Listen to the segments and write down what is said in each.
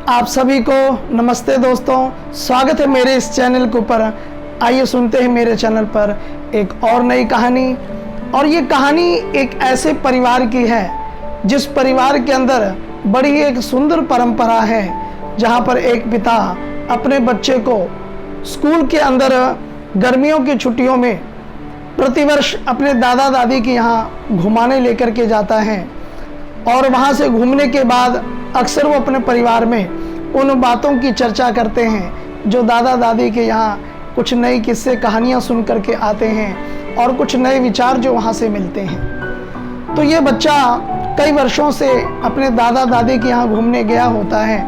आप सभी को नमस्ते दोस्तों, स्वागत है मेरे इस चैनल के ऊपर। आइए सुनते हैं मेरे चैनल पर एक और नई कहानी। और ये कहानी एक ऐसे परिवार की है जिस परिवार के अंदर बड़ी एक सुंदर परंपरा है, जहाँ पर एक पिता अपने बच्चे को स्कूल के अंदर गर्मियों की छुट्टियों में प्रतिवर्ष अपने दादा दादी के यहाँ घुमाने लेकर के जाता है। और वहाँ से घूमने के बाद अक्सर वो अपने परिवार में उन बातों की चर्चा करते हैं जो दादा दादी के यहाँ कुछ नई किस्से कहानियाँ सुन करके आते हैं और कुछ नए विचार जो वहाँ से मिलते हैं। तो ये बच्चा कई वर्षों से अपने दादा दादी के यहाँ घूमने गया होता है।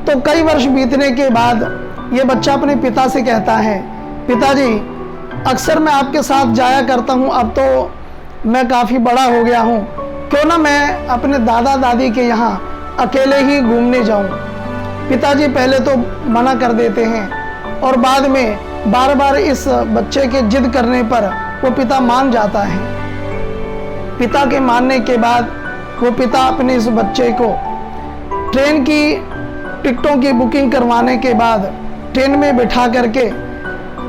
तो कई वर्ष बीतने के बाद ये बच्चा अपने पिता से कहता है, पिताजी अक्सर मैं आपके साथ जाया करता हूँ, अब तो मैं काफ़ी बड़ा हो गया हूँ, क्यों ना मैं अपने दादा दादी के यहाँ अकेले ही घूमने जाऊं। पिताजी पहले तो मना कर देते हैं और बाद में बार बार इस बच्चे के जिद करने पर वो पिता मान जाता है। पिता के मानने के बाद वो पिता अपने इस बच्चे को ट्रेन की टिकटों की बुकिंग करवाने के बाद ट्रेन में बिठा करके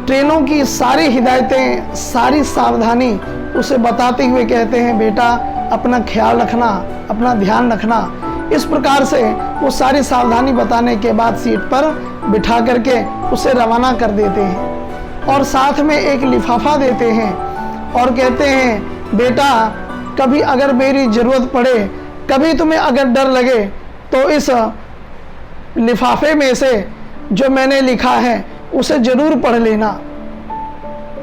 ट्रेनों की सारी हिदायतें, सारी सावधानी उसे बताते हुए कहते हैं, बेटा अपना ख्याल रखना, अपना ध्यान रखना। इस प्रकार से वो सारी सावधानी बताने के बाद सीट पर बिठा करके उसे रवाना कर देते हैं और साथ में एक लिफाफा देते हैं और कहते हैं, बेटा कभी अगर मेरी ज़रूरत पड़े, कभी तुम्हें अगर डर लगे तो इस लिफाफे में से जो मैंने लिखा है उसे ज़रूर पढ़ लेना।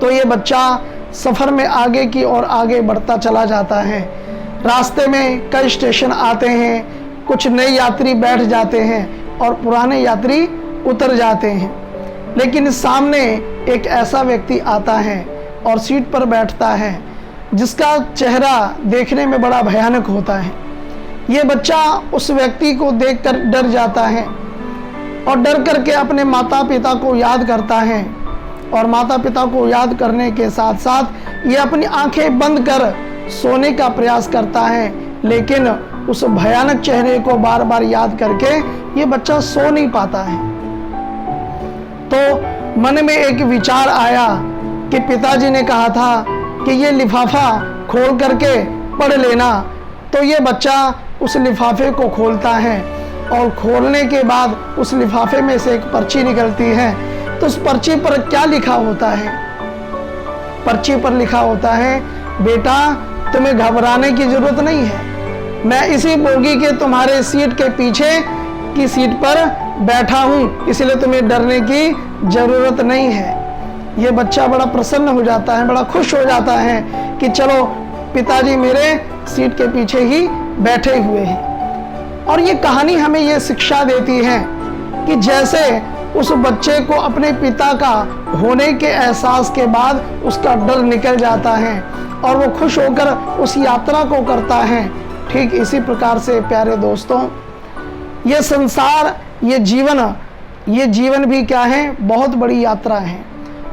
तो ये बच्चा सफ़र में आगे की ओर आगे बढ़ता चला जाता है। रास्ते में कई स्टेशन आते हैं, कुछ नए यात्री बैठ जाते हैं और पुराने यात्री उतर जाते हैं। लेकिन सामने एक ऐसा व्यक्ति आता है और सीट पर बैठता है जिसका चेहरा देखने में बड़ा भयानक होता है। ये बच्चा उस व्यक्ति को देखकर डर जाता है और डर करके अपने माता पिता को याद करता है और माता पिता को याद करने के साथ साथ ये अपनी आंखें बंद कर सोने का प्रयास करता है, लेकिन उस भयानक चेहरे को बार बार याद करके ये बच्चा सो नहीं पाता है। तो मन में एक विचार आया कि पिताजी ने कहा था कि ये लिफाफा खोल करके पढ़ लेना। तो ये बच्चा उस लिफाफे को खोलता है और खोलने के बाद उस लिफाफे में से एक पर्ची निकलती है। तो उस पर्ची पर क्या लिखा होता है? पर्ची पर लिखा होता है, बेटा तुम्हें घबराने की जरूरत नहीं है, मैं इसी बोगी के तुम्हारे सीट के पीछे की सीट पर बैठा हूँ, इसलिए तुम्हें डरने की जरूरत नहीं है। ये बच्चा बड़ा प्रसन्न हो जाता है, बड़ा खुश हो जाता है कि चलो पिताजी मेरे सीट के पीछे ही बैठे हुए हैं। और ये कहानी हमें ये शिक्षा देती है कि जैसे उस बच्चे को अपने पिता का होने के एहसास के बाद उसका डर निकल जाता है और वो खुश होकर उस यात्रा को करता है, ठीक इसी प्रकार से प्यारे दोस्तों ये संसार, ये जीवन भी क्या है, बहुत बड़ी यात्रा है।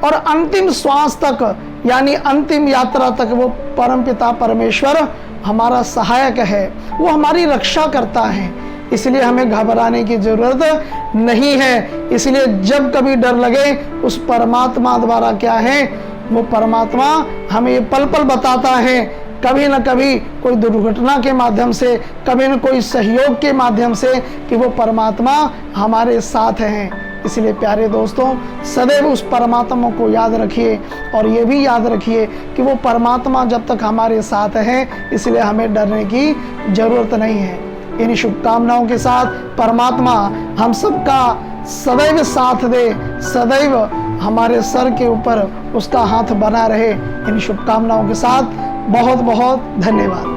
और अंतिम श्वास तक यानी अंतिम यात्रा तक वो परमपिता परमेश्वर हमारा सहायक है, वो हमारी रक्षा करता है। इसलिए हमें घबराने की जरूरत नहीं है। इसलिए जब कभी डर लगे उस परमात्मा द्वारा क्या है, वो परमात्मा हमें ये पल पल बताता है, कभी न कभी कोई दुर्घटना के माध्यम से, कभी न कोई सहयोग के माध्यम से, कि वो परमात्मा हमारे साथ हैं। इसलिए प्यारे दोस्तों सदैव उस परमात्मा को याद रखिए और ये भी याद रखिए कि वो परमात्मा जब तक हमारे साथ हैं, इसलिए हमें डरने की ज़रूरत नहीं है। इन शुभकामनाओं के साथ परमात्मा हम सबका सदैव साथ दे, सदैव हमारे सर के ऊपर उसका हाथ बना रहे। इन शुभकामनाओं के साथ बहुत बहुत धन्यवाद।